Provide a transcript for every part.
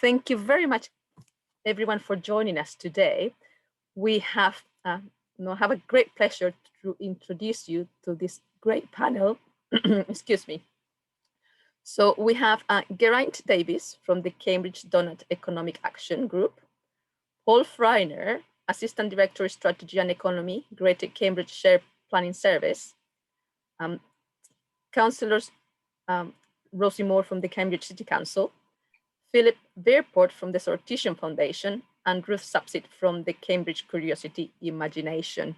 thank you very much, everyone, for joining us today. We have a great pleasure to introduce you to this great panel. Excuse me. So we have Geraint Davies from the Cambridge Doughnut Economic Action Group, Paul Frainer, Assistant Director, Strategy and Economy, Greater Cambridge Shared Planning Service, Councillors Rosy from the Cambridge City Council, Philipp Veerport from the Sortition Foundation, and Ruth Sapsed from the Cambridge Curiosity Imagination.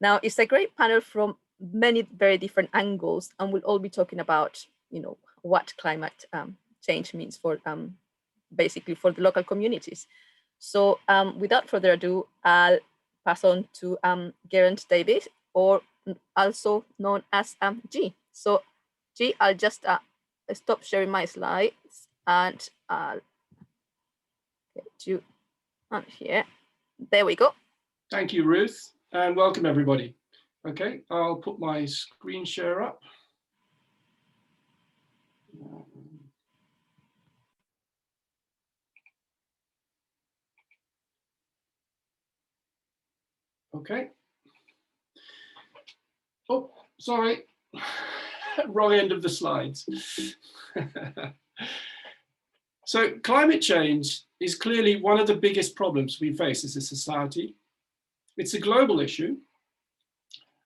Now, it's a great panel from many very different angles, and we'll all be talking about, what climate change means for basically for the local communities. So without further ado, I'll pass on to Geraint Davies, or also known as G. So G, I'll just stop sharing my slides and I'll get you on here. There we go. Thank you, Ruth, and welcome everybody. Okay, I'll put my screen share up. Okay. Oh, sorry. Wrong end of the slides. So climate change is clearly one of the biggest problems we face as a society. It's a global issue,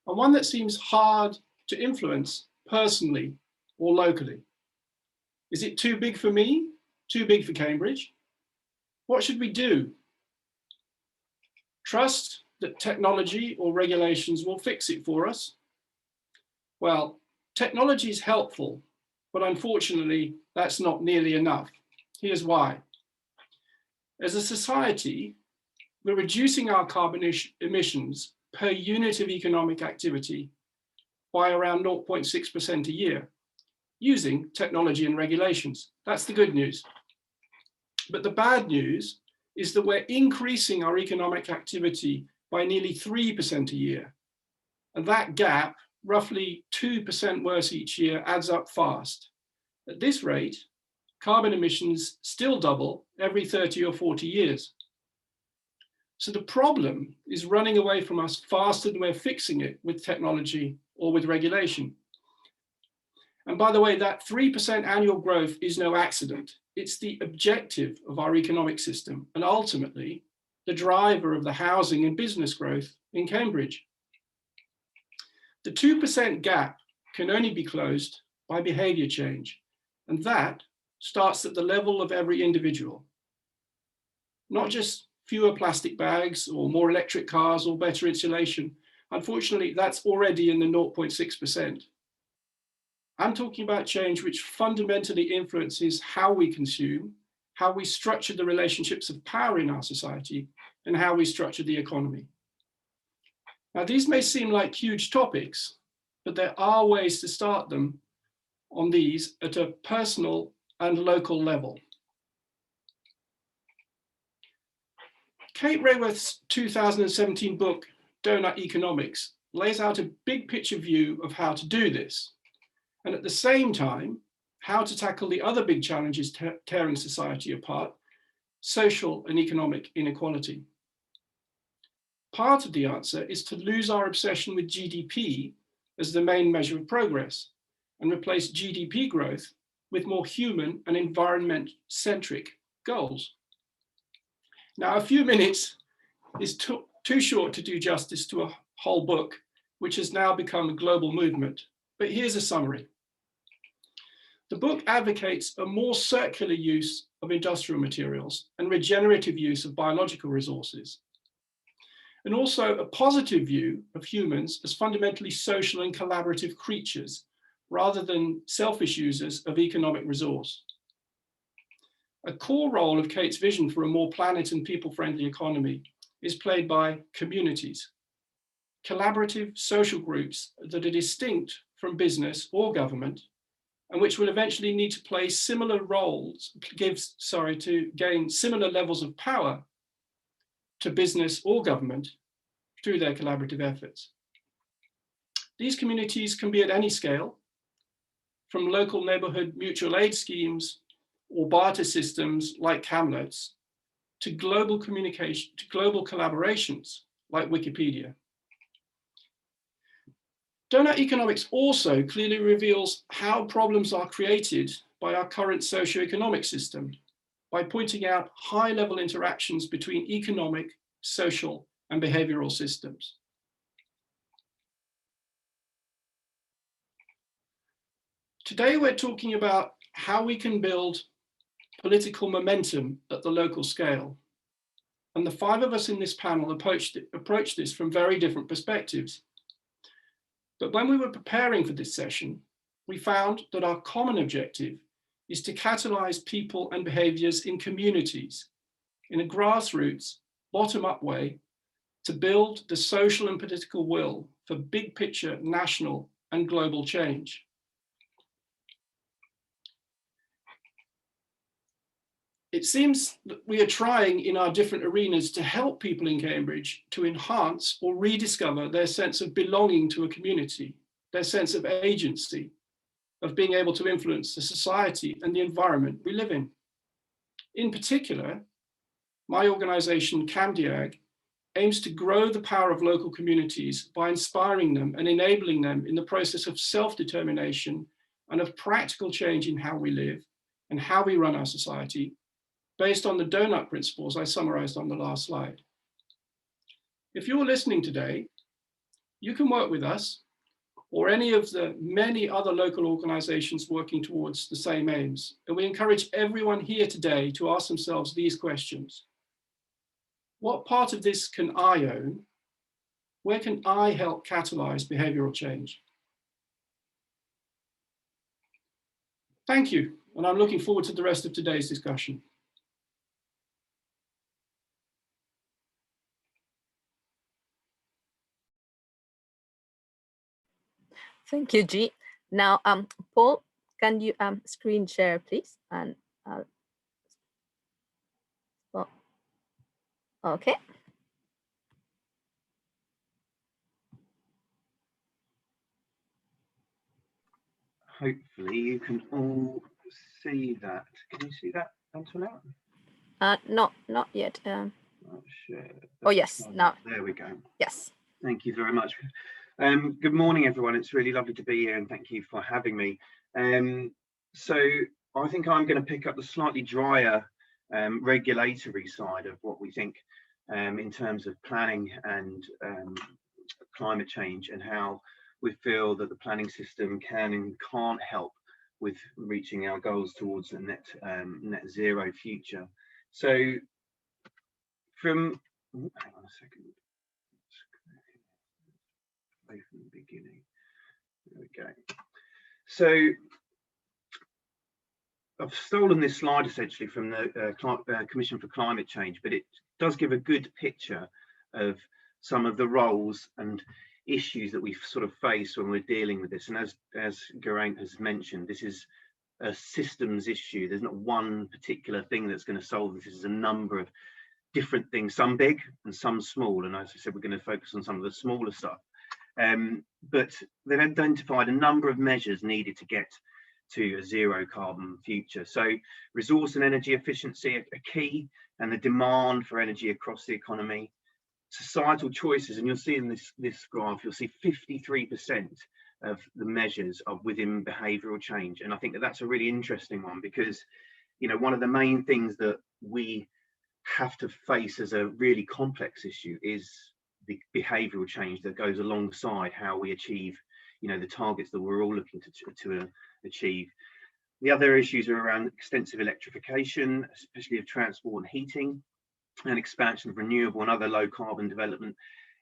and one that seems hard to influence personally or locally. Is it too big for me? Too big for Cambridge? What should we do? Trust that technology or regulations will fix it for us? Well, technology is helpful, but unfortunately, that's not nearly enough. Here's why. As a society, we're reducing our carbon emissions per unit of economic activity by around 0.6% a year, using technology and regulations. That's the good news. But the bad news is that we're increasing our economic activity by nearly 3% a year. And that gap, roughly 2% worse each year, adds up fast. At this rate, carbon emissions still double every 30 or 40 years. So the problem is running away from us faster than we're fixing it with technology or with regulation. And by the way, that 3% annual growth is no accident. It's the objective of our economic system and ultimately the driver of the housing and business growth in Cambridge. The 2% gap can only be closed by behavior change, and that starts at the level of every individual. Not just fewer plastic bags or more electric cars or better insulation. Unfortunately, that's already in the 0.6%. I'm talking about change which fundamentally influences how we consume, how we structure the relationships of power in our society, and how we structure the economy. Now, these may seem like huge topics, but there are ways to start them on these at a personal and local level. Kate Raworth's 2017 book, Doughnut Economics, lays out a big picture view of how to do this, and at the same time, how to tackle the other big challenges tearing society apart, social and economic inequality. Part of the answer is to lose our obsession with GDP as the main measure of progress and replace GDP growth with more human and environment-centric goals. Now, a few minutes is too short to do justice to a whole book, which has now become a global movement, but here's a summary. The book advocates a more circular use of industrial materials and regenerative use of biological resources, and also a positive view of humans as fundamentally social and collaborative creatures, rather than selfish users of economic resource. A core role of Kate's vision for a more planet and people-friendly economy is played by communities, collaborative social groups that are distinct from business or government, and which will eventually need to play similar roles, to gain similar levels of power to business or government through their collaborative efforts. These communities can be at any scale, from local neighborhood mutual aid schemes or barter systems like CamDEAG to global communication, to global collaborations like Wikipedia. Doughnut economics also clearly reveals how problems are created by our current socioeconomic system by pointing out high-level interactions between economic, social, and behavioral systems. Today, we're talking about how we can build political momentum at the local scale. And the five of us in this panel approached this from very different perspectives. But when we were preparing for this session, we found that our common objective is to catalyze people and behaviors in communities in a grassroots, bottom-up way to build the social and political will for big picture national and global change. It seems that we are trying in our different arenas to help people in Cambridge to enhance or rediscover their sense of belonging to a community, their sense of agency, of being able to influence the society and the environment we live in. In particular, my organization, CamDEAG, aims to grow the power of local communities by inspiring them and enabling them in the process of self-determination and of practical change in how we live and how we run our society, based on the Doughnut principles I summarized on the last slide. If you're listening today, you can work with us or any of the many other local organizations working towards the same aims. And we encourage everyone here today to ask themselves these questions. What part of this can I own? Where can I help catalyze behavioral change? Thank you, and I'm looking forward to the rest of today's discussion. Thank you, G. Now, Paul, can you screen share, please? And well, okay. Hopefully you can all see that. Can you see that, Antoinette? Not yet. Sure. Oh, yes, now. There we go. Yes. Thank you very much. Good morning, everyone. It's really lovely to be here and thank you for having me. So I think I'm going to pick up the slightly drier regulatory side of what we think in terms of planning and climate change and how we feel that the planning system can and can't help with reaching our goals towards a net zero future. So from, hang on a second. From the beginning. There we go. So I've stolen this slide essentially from the Commission for Climate Change, but it does give a good picture of some of the roles and issues that we sort of face when we're dealing with this. And as Geraint has mentioned, this is a systems issue. There's not one particular thing that's going to solve this. This is a number of different things, some big and some small. And as I said, we're going to focus on some of the smaller stuff. But they've identified a number of measures needed to get to a zero carbon future. So resource and energy efficiency are key, and the demand for energy across the economy. Societal choices, and you'll see in this graph, you'll see 53% of the measures are within behavioural change. And I think that that's a really interesting one because, you know, one of the main things that we have to face as a really complex issue is the behavioural change that goes alongside how we achieve, you know, the targets that we're all looking to achieve. The other issues are around extensive electrification, especially of transport and heating, and expansion of renewable and other low carbon development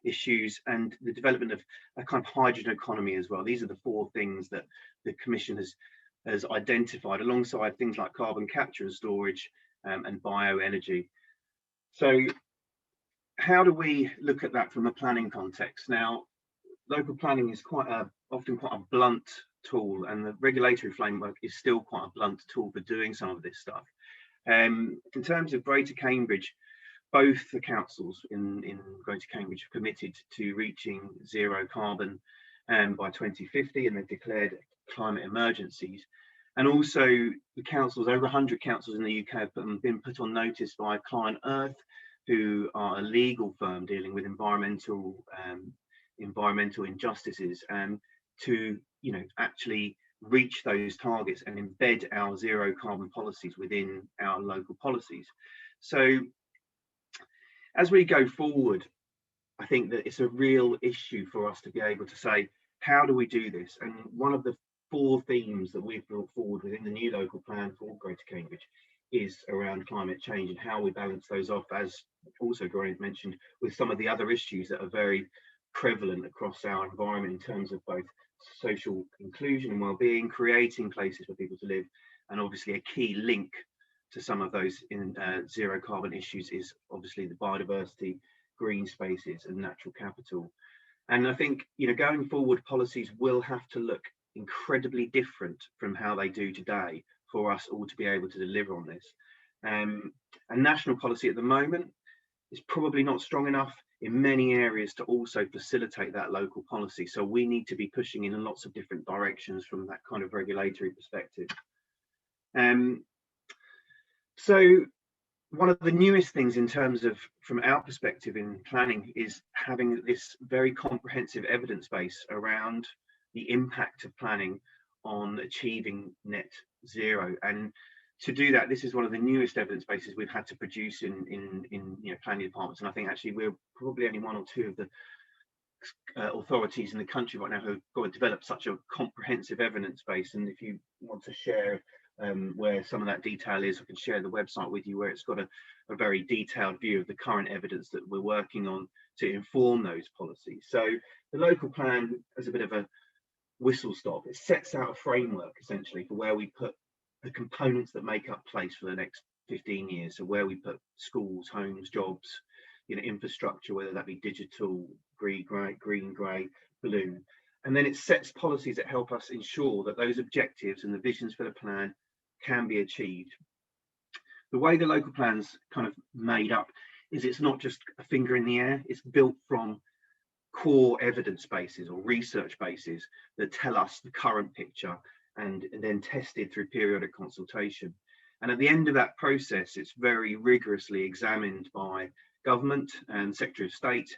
issues, and the development of a kind of hydrogen economy as well. These are the four things that the Commission has identified alongside things like carbon capture and storage and bioenergy. So how do we look at that from a planning context? Now, local planning is often quite a blunt tool, and the regulatory framework is still quite a blunt tool for doing some of this stuff. In terms of Greater Cambridge, both the councils in Greater Cambridge have committed to reaching zero carbon by 2050, and they've declared climate emergencies. And also the councils, over 100 councils in the UK have been put on notice by Client Earth, who are a legal firm dealing with environmental injustices, to actually reach those targets and embed our zero carbon policies within our local policies. So as we go forward, I think that it's a real issue for us to be able to say, how do we do this? And one of the 4 themes that we've brought forward within the new local plan for Greater Cambridge is around climate change and how we balance those off, as also Geraint mentioned, with some of the other issues that are very prevalent across our environment in terms of both social inclusion and well-being, creating places for people to live, and obviously a key link to some of those zero carbon issues is obviously the biodiversity, green spaces and natural capital. And I think, going forward, policies will have to look incredibly different from how they do today for us all to be able to deliver on this. And national policy at the moment is probably not strong enough in many areas to also facilitate that local policy. So we need to be pushing in lots of different directions from that kind of regulatory perspective. So one of the newest things in terms of, from our perspective in planning, is having this very comprehensive evidence base around the impact of planning on achieving net zero. And to do that, this is one of the newest evidence bases we've had to produce in planning departments. And I think actually we're probably only 1 or 2 of the authorities in the country right now who have got to develop such a comprehensive evidence base. And if you want to share where some of that detail is, I can share the website with you, where it's got a very detailed view of the current evidence that we're working on to inform those policies. So the local plan, as a bit of a whistle stop, it sets out a framework essentially for where we put the components that make up place for the next 15 years. So where we put schools, homes, jobs, infrastructure, whether that be digital, green, grey, blue. And then it sets policies that help us ensure that those objectives and the visions for the plan can be achieved. The way the local plan's kind of made up is it's not just a finger in the air, it's built from core evidence bases or research bases that tell us the current picture and then tested through periodic consultation. And at the end of that process, it's very rigorously examined by government and Secretary of State,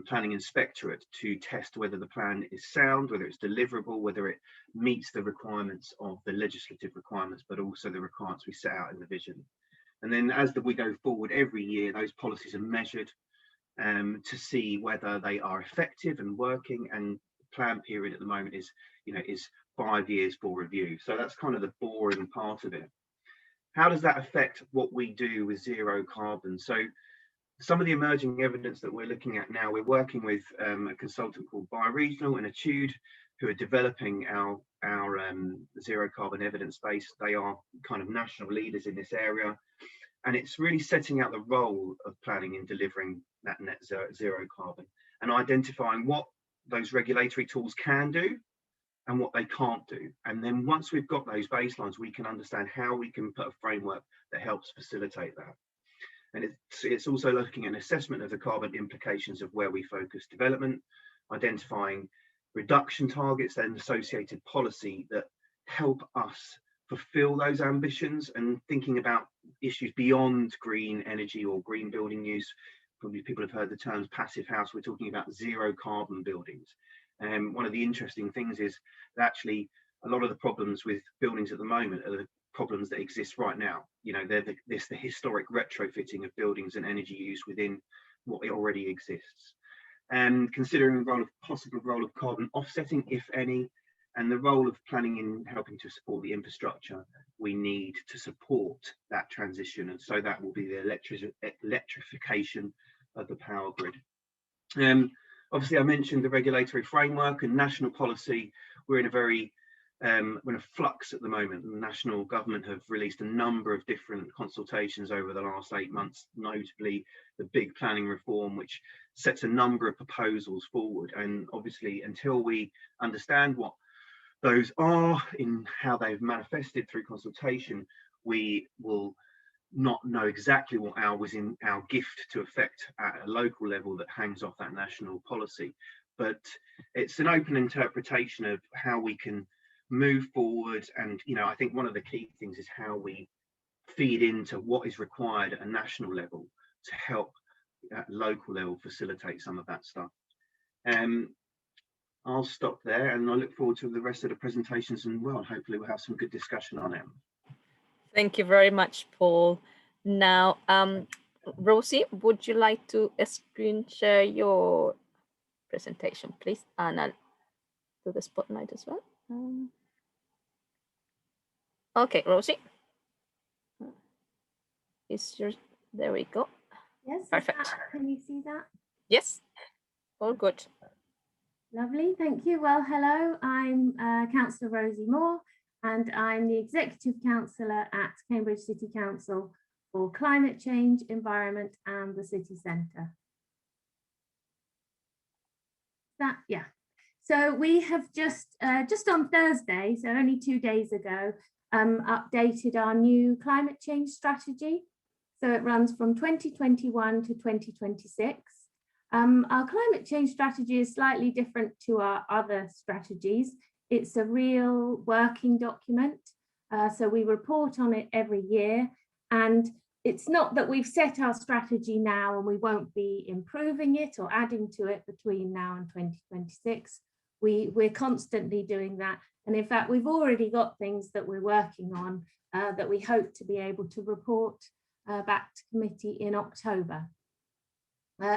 Planning Inspectorate, to test whether the plan is sound, whether it's deliverable, whether it meets the requirements of the legislative requirements, but also the requirements we set out in the vision. And then as we go forward every year, those policies are measured to see whether they are effective and working. And the plan period at the moment is 5 years for review. So that's kind of the boring part of it. How does that affect what we do with zero carbon? So some of the emerging evidence that we're looking at now, we're working with a consultant called Bioregional and Etude, who are developing our zero carbon evidence base. They are kind of national leaders in this area, and it's really setting out the role of planning in delivering that net zero carbon and identifying what those regulatory tools can do and what they can't do. And then once we've got those baselines, we can understand how we can put a framework that helps facilitate that. And it's also looking at an assessment of the carbon implications of where we focus development, identifying reduction targets and associated policy that help us fulfill those ambitions, and thinking about issues beyond green energy or green building use. Probably people have heard the terms passive house. We're talking about zero carbon buildings. One of the interesting things is that actually a lot of the problems with buildings at the moment are the problems that exist right now. They're the historic retrofitting of buildings and energy use within what already exists. And considering the possible role of carbon offsetting, if any, and the role of planning in helping to support the infrastructure we need to support that transition. And so that will be the electrification of the power grid. Obviously, I mentioned the regulatory framework and national policy. We're in a flux at the moment. The national government have released a number of different consultations over the last 8 months, notably the big planning reform, which sets a number of proposals forward. And obviously, until we understand what those are in how they've manifested through consultation, we will not know exactly what was in our gift to affect at a local level that hangs off that national policy. But it's an open interpretation of how we can move forward. And, you know, I think one of the key things is how we feed into what is required at a national level to help at local level facilitate some of that stuff. I'll stop there, and I look forward to the rest of the presentations, and well, hopefully we'll have some good discussion on it. Thank you very much, Paul. Now, Rosy, would you like to screen share your presentation, please? And I'll do the spotlight as well. Okay, Rosy. There we go. Yes, perfect. Can you see that? Yes, all good. Lovely, thank you. Well, hello, I'm Councillor Rosy Moore, and I'm the Executive Councillor at Cambridge City Council for Climate Change, Environment and the City Centre. Yeah. So we have just on Thursday, so only 2 days ago, updated our new climate change strategy. So it runs from 2021 to 2026. Our climate change strategy is slightly different to our other strategies. It's a real working document. So we report on it every year. And it's not that we've set our strategy now and we won't be improving it or adding to it between now and 2026. We're constantly doing that. And in fact, we've already got things that we're working on that we hope to be able to report back to committee in October.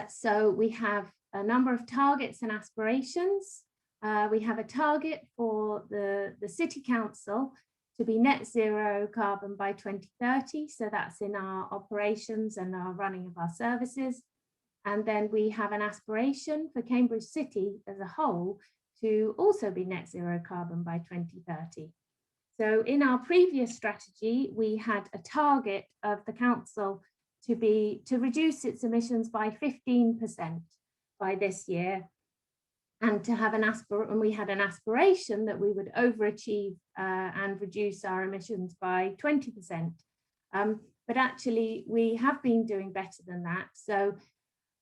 So we have a number of targets and aspirations. We have a target for the City Council to be net zero carbon by 2030. So that's in our operations and our running of our services. And then we have an aspiration for Cambridge City as a whole to also be net zero carbon by 2030. So in our previous strategy, we had a target of the council to reduce its emissions by 15% by this year, and to have we had an aspiration that we would overachieve and reduce our emissions by 20%. But actually, we have been doing better than that. So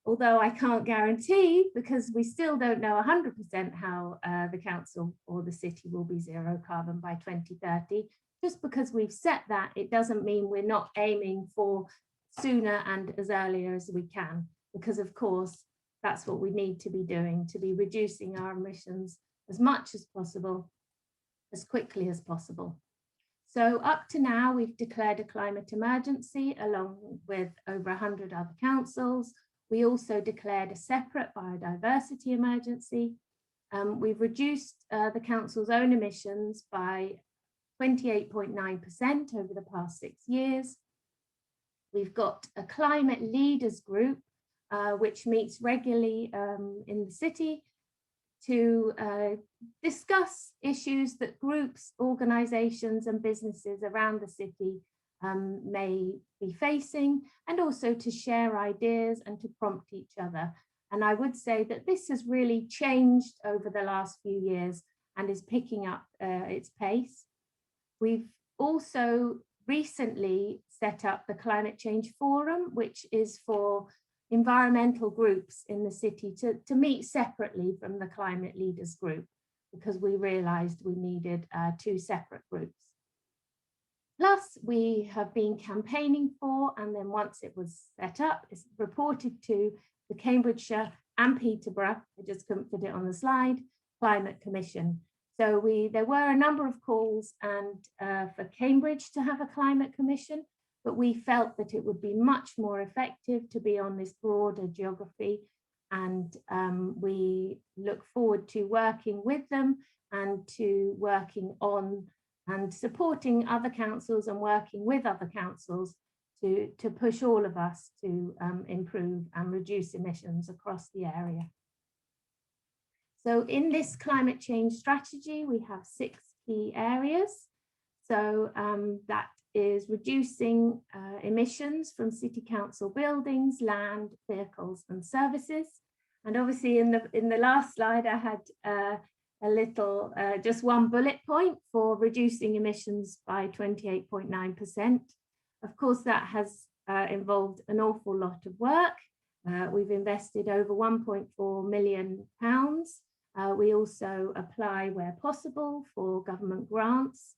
although I can't guarantee, because we still don't know 100% how the council or the city will be zero carbon by 2030, just because we've set that, it doesn't mean we're not aiming for sooner and as earlier as we can, because of course, that's what we need to be doing, to be reducing our emissions as much as possible, as quickly as possible. So up to now, we've declared a climate emergency along with over 100 other councils. We also declared a separate biodiversity emergency. We've reduced the council's own emissions by 28.9% over the past 6 years. We've got a climate leaders group, which meets regularly in the city to discuss issues that groups, organisations and businesses around the city may be facing, and also to share ideas and to prompt each other. And I would say that this has really changed over the last few years and is picking up its pace. We've also recently set up the Climate Change Forum, which is for environmental groups in the city to meet separately from the climate leaders group, because we realised we needed 2 separate groups. Plus, we have been campaigning for, and then once it was set up, it's reported to the Cambridgeshire and Peterborough, I just couldn't fit it on the slide, Climate Commission. So there were a number of calls and for Cambridge to have a climate commission, but we felt that it would be much more effective to be on this broader geography. And we look forward to working with them and to working on and supporting other councils and working with other councils to push all of us to improve and reduce emissions across the area. So in this climate change strategy, we have 6 key areas. So that is reducing emissions from city council buildings, land, vehicles and services. And obviously in the last slide, I had a little, just one bullet point for reducing emissions by 28.9%. Of course, that has involved an awful lot of work. We've invested over £1.4 million We also apply where possible for government grants.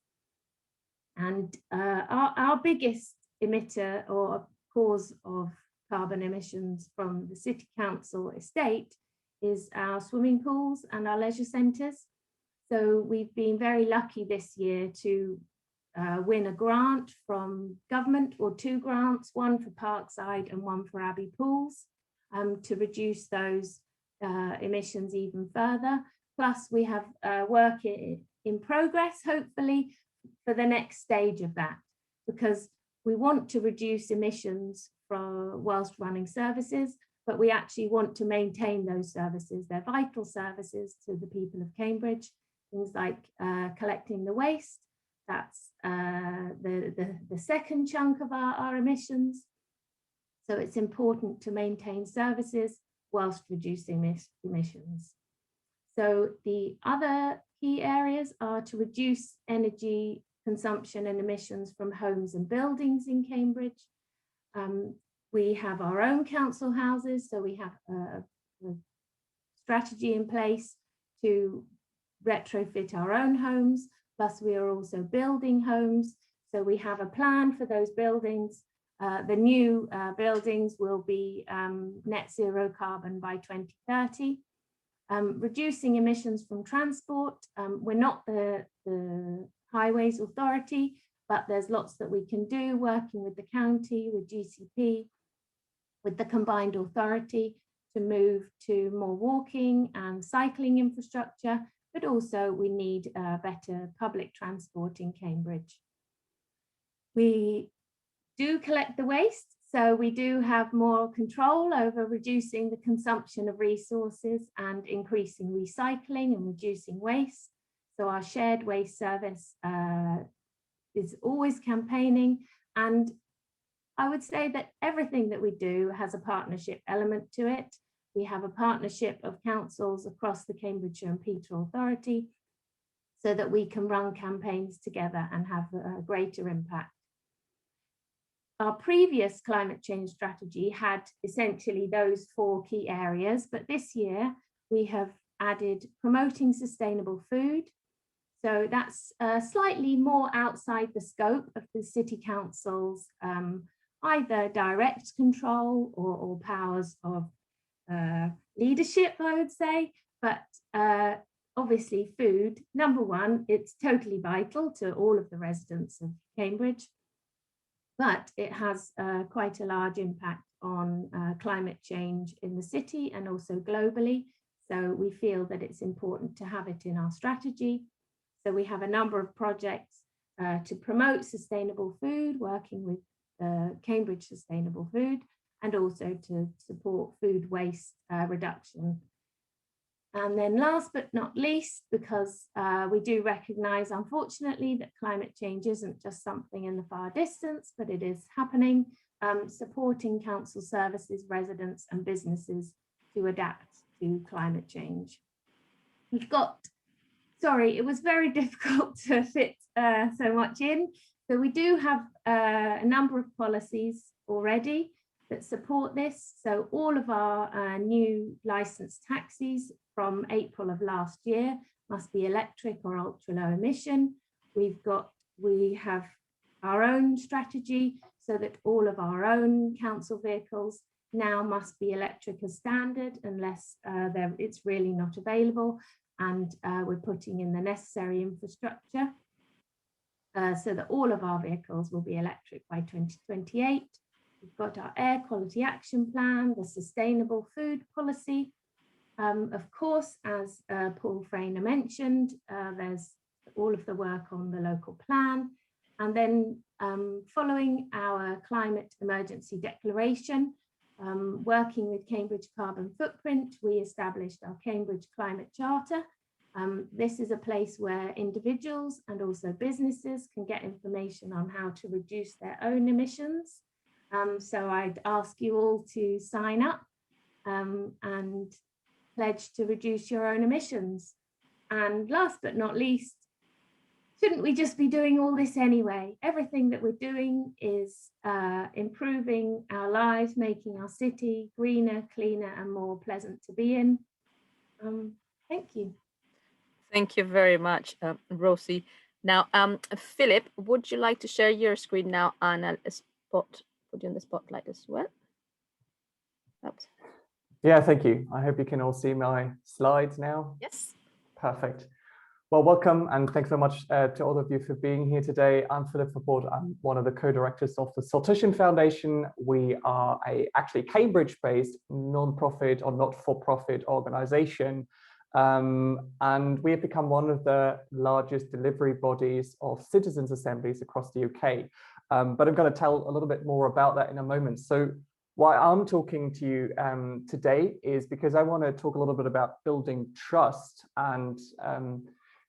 And our biggest emitter or cause of carbon emissions from the City Council estate is our swimming pools and our leisure centres. So we've been very lucky this year to win a grant from government, or 2 grants, one for Parkside and one for Abbey Pools, to reduce those emissions even further. Plus we have work in progress, hopefully, for the next stage of that, because we want to reduce emissions whilst running services, but we actually want to maintain those services. They're vital services to the people of Cambridge, things like collecting the waste. That's the second chunk of our emissions. So it's important to maintain services whilst reducing emissions. So the other key areas are to reduce energy consumption and emissions from homes and buildings in Cambridge. We have our own council houses, so we have a strategy in place to retrofit our own homes, plus we are also building homes. So we have a plan for those buildings. The new buildings will be net zero carbon by 2030. Reducing emissions from transport. We're not the Highways Authority, but there's lots that we can do, working with the county, with GCP, with the combined authority, to move to more walking and cycling infrastructure, but also we need better public transport in Cambridge. We do collect the waste, so we do have more control over reducing the consumption of resources and increasing recycling and reducing waste. So our shared waste service is always campaigning, and I would say that everything that we do has a partnership element to it. We have a partnership of councils across the Cambridgeshire and Peterborough Authority so that we can run campaigns together and have a greater impact. Our previous climate change strategy had essentially those 4 key areas, but this year we have added promoting sustainable food. So that's slightly more outside the scope of the City Council's either direct control or powers of leadership, I would say. But obviously food, number one, it's totally vital to all of the residents of Cambridge, but it has quite a large impact on climate change in the city and also globally. So we feel that it's important to have it in our strategy. So we have a number of projects to promote sustainable food, working with Cambridge Sustainable Food, and also to support food waste reduction. And then last but not least, because we do recognise, unfortunately, that climate change isn't just something in the far distance, but it is happening, supporting council services, residents and businesses to adapt to climate change. We've got, sorry, it was very difficult to fit so much in. So we do have a number of policies already that support this. So all of our new licensed taxis from April of last year must be electric or ultra low emission. We have our own strategy so that all of our own council vehicles now must be electric as standard unless it's really not available. And we're putting in the necessary infrastructure so that all of our vehicles will be electric by 2028. We've got our air quality action plan, the sustainable food policy. Of course, as Paul Frainer mentioned, there's all of the work on the local plan. And then following our climate emergency declaration, working with Cambridge Carbon Footprint, we established our Cambridge Climate Charter. This is a place where individuals and also businesses can get information on how to reduce their own emissions. So I'd ask you all to sign up and pledge to reduce your own emissions. And last but not least, shouldn't we just be doing all this anyway? Everything that we're doing is improving our lives, making our city greener, cleaner and more pleasant to be in. Thank you. Thank you very much, Rosy. Now, Philip, would you like to share your screen now and put you in the spotlight as well? Oops. Yeah, thank you. I hope you can all see my slides now. Yes. Perfect. Well, welcome and thanks so much to all of you for being here today. I'm Philipp Veerport. I'm one of the co-directors of the Sortition Foundation. We are actually Cambridge-based non-profit or not-for-profit organization. And we have become one of the largest delivery bodies of citizens' assemblies across the UK. But I'm going to tell a little bit more about that in a moment. So why I'm talking to you today is because I want to talk a little bit about building trust and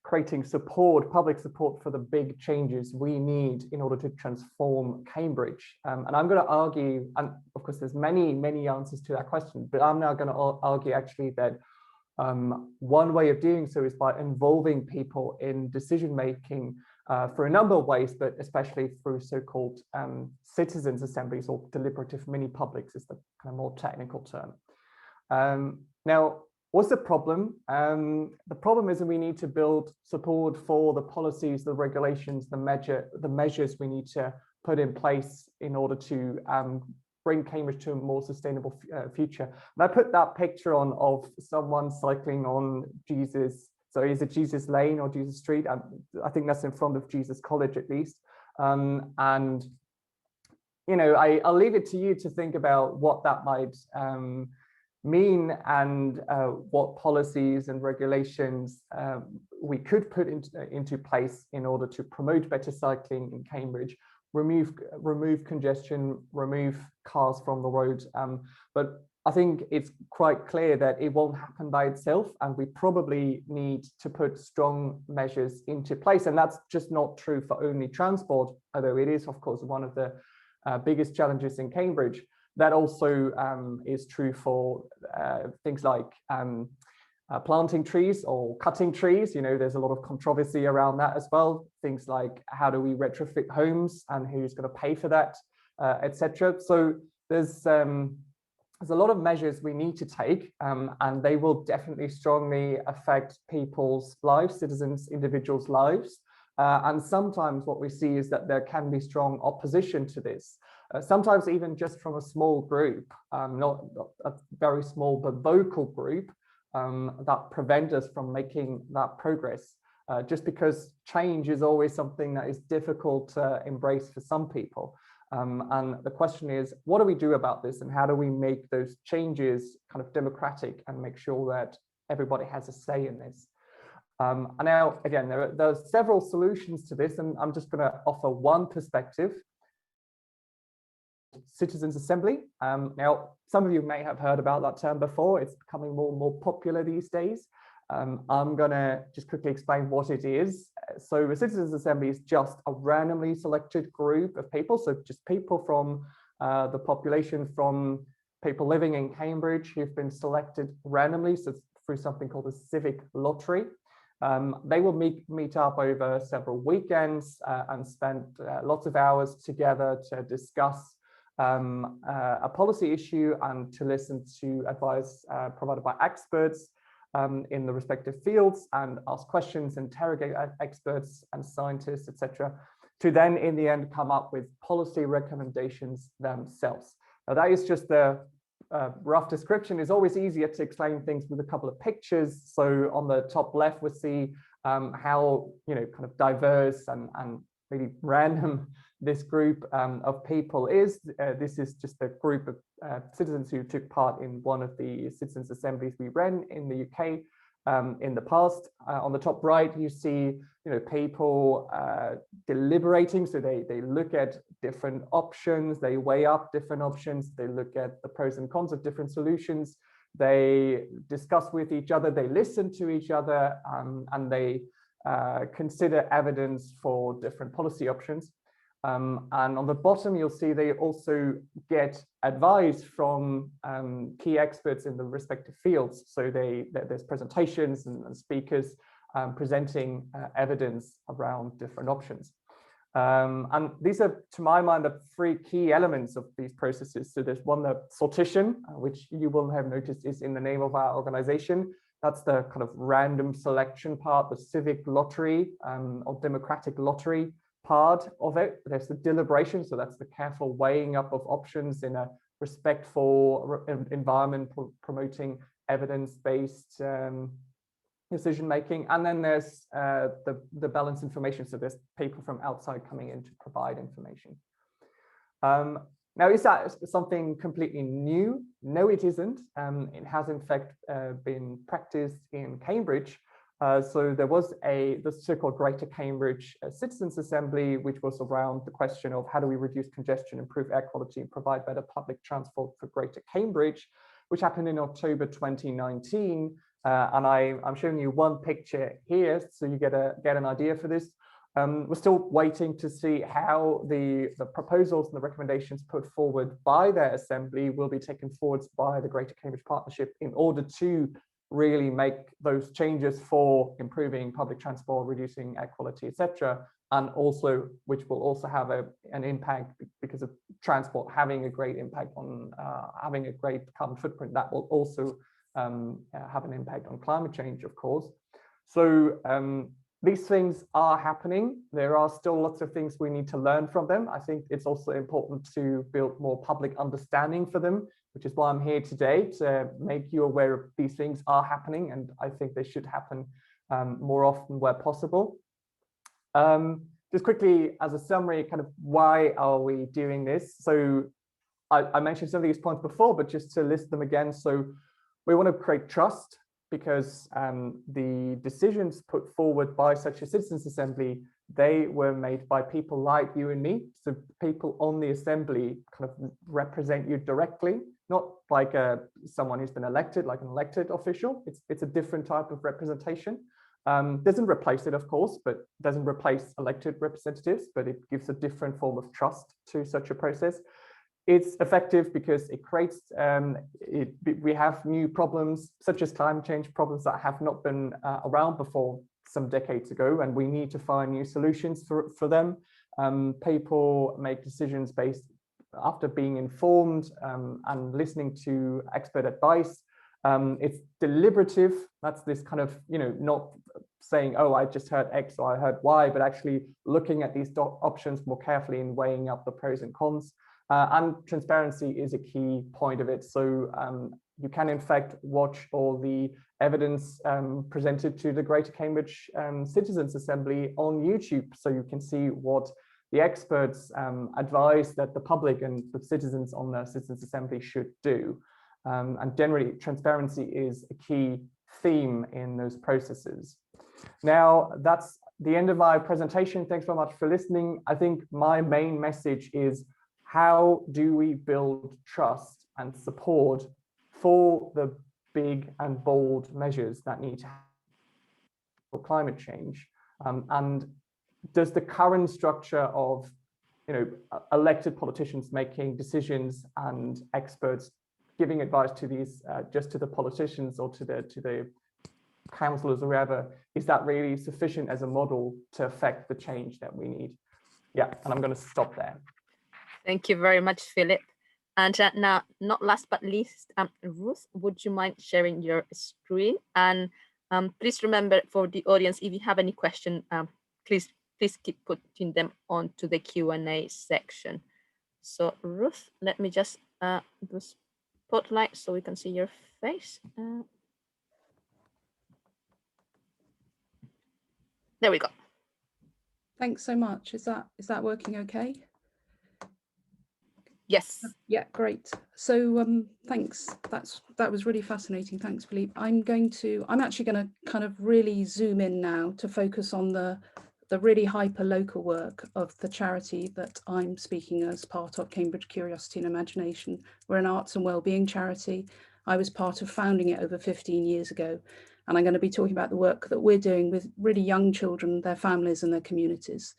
creating support, public support for the big changes we need in order to transform Cambridge. And I'm going to argue, and of course there's many answers to that question, but I'm now going to argue actually that one way of doing so is by involving people in decision making for a number of ways, but especially through so-called citizens' assemblies, or deliberative mini-publics is the kind of more technical term. Now, what's the problem? The problem is that we need to build support for the policies, the regulations, the measures we need to put in place in order to bring Cambridge to a more sustainable future. And I put that picture on of someone cycling on Jesus. So is it Jesus Lane or Jesus Street? I think that's in front of Jesus College at least. And you know, I'll leave it to you to think about what that might mean and what policies and regulations we could put into place in order to promote better cycling in Cambridge, remove congestion, remove cars from the road. But I think it's quite clear that it won't happen by itself, and we probably need to put strong measures into place. And that's just not true for only transport, although it is, of course, one of the biggest challenges in Cambridge. That also is true for things like planting trees or cutting trees. You know, there's a lot of controversy around that as well. Things like how do we retrofit homes and who's going to pay for that, etc. So there's a lot of measures we need to take, and they will definitely strongly affect people's lives, citizens, individuals' lives. And sometimes what we see is that there can be strong opposition to this. Sometimes even just from a small group, not a very small but vocal group, that prevent us from making that progress. Just because change is always something that is difficult to embrace for some people. And the question is, what do we do about this, and how do we make those changes kind of democratic and make sure that everybody has a say in this? And now, again, there are several solutions to this, and I'm just going to offer one perspective. Citizens' Assembly. Now, some of you may have heard about that term before. It's becoming more and more popular these days. I'm going to just quickly explain what it is. So the Citizens' Assembly is just a randomly selected group of people, so just people from the population, from people living in Cambridge who've been selected randomly, so through something called a civic lottery. They will meet up over several weekends and spend lots of hours together to discuss a policy issue and to listen to advice provided by experts in the respective fields, and ask questions, interrogate experts and scientists, etc., to then in the end come up with policy recommendations themselves. Now that is just the rough description. It's always easier to explain things with a couple of pictures. So on the top left, we see how, you know, kind of diverse and really random this group of people is. This is just a group of citizens who took part in one of the citizens' assemblies we ran in the UK in the past. On the top right, you see, you know, people deliberating. So they look at different options, they weigh up different options, they look at the pros and cons of different solutions, they discuss with each other, they listen to each other, and they consider evidence for different policy options. And on the bottom, you'll see they also get advice from key experts in the respective fields. So there's presentations and speakers presenting evidence around different options. And these are, to my mind, the three key elements of these processes. So there's one, the sortition, which you will have noticed is in the name of our organization. That's the kind of random selection part, the civic lottery or democratic lottery part of it. There's the deliberation, so that's the careful weighing up of options in a respectful environment, promoting evidence-based decision making. And then there's the balanced information, so there's people from outside coming in to provide information. Now, is that something completely new? No, it isn't. It has in fact been practiced in Cambridge. So there was the so-called Greater Cambridge Citizens Assembly, which was around the question of how do we reduce congestion, improve air quality, and provide better public transport for Greater Cambridge, which happened in October 2019. And I'm showing you one picture here, so you get an idea for this. We're still waiting to see how the proposals and the recommendations put forward by their assembly will be taken forward by the Greater Cambridge Partnership in order to really make those changes for improving public transport, reducing air quality, etc. And also, which will also have an impact because of transport having a great impact on having a great carbon footprint. That will also have an impact on climate change, of course. So these things are happening. There are still lots of things we need to learn from them. I think it's also important to build more public understanding for them, which is why I'm here today, to make you aware of these things are happening, and I think they should happen more often where possible. Just quickly, as a summary, kind of why are we doing this? So I mentioned some of these points before, but just to list them again. So we want to create trust, because the decisions put forward by such a citizens assembly, they were made by people like you and me. So people on the assembly kind of represent you directly, not like someone who's been elected, like an elected official. It's a different type of representation. Doesn't replace it, of course, but doesn't replace elected representatives, but it gives a different form of trust to such a process. It's effective because it creates, we have new problems, such as climate change problems that have not been around before some decades ago, and we need to find new solutions for them. People make decisions based after being informed and listening to expert advice. It's deliberative. That's this kind of, not saying, oh, I just heard X or I heard Y, but actually looking at these options more carefully and weighing up the pros and cons. And transparency is a key point of it. So you can in fact watch all the evidence presented to the Greater Cambridge Citizens Assembly on YouTube. So you can see what the experts advise that the public and the citizens on the Citizens Assembly should do. And generally, transparency is a key theme in those processes. Now, that's the end of my presentation. Thanks very much for listening. I think my main message is, how do we build trust and support for the big and bold measures that need to happen for climate change? And does the current structure of elected politicians making decisions and experts giving advice to these just to the politicians or to the councillors or whoever, is that really sufficient as a model to affect the change that we need? Yeah, and I'm going to stop there. Thank you very much, Philip. And now, not last but least, Ruth, would you mind sharing your screen? And please remember, for the audience, if you have any question, please keep putting them onto the Q&A section. So Ruth, let me just do spotlight so we can see your face. There we go. Thanks so much. Is that working okay? Yes. Yeah, great. So thanks. That was really fascinating. Thanks, Philipp. I'm actually going to kind of really zoom in now to focus on the really hyper local work of the charity that I'm speaking as part of, Cambridge Curiosity and Imagination. We're an arts and wellbeing charity. I was part of founding it over 15 years ago. And I'm going to be talking about the work that we're doing with really young children, their families and their communities.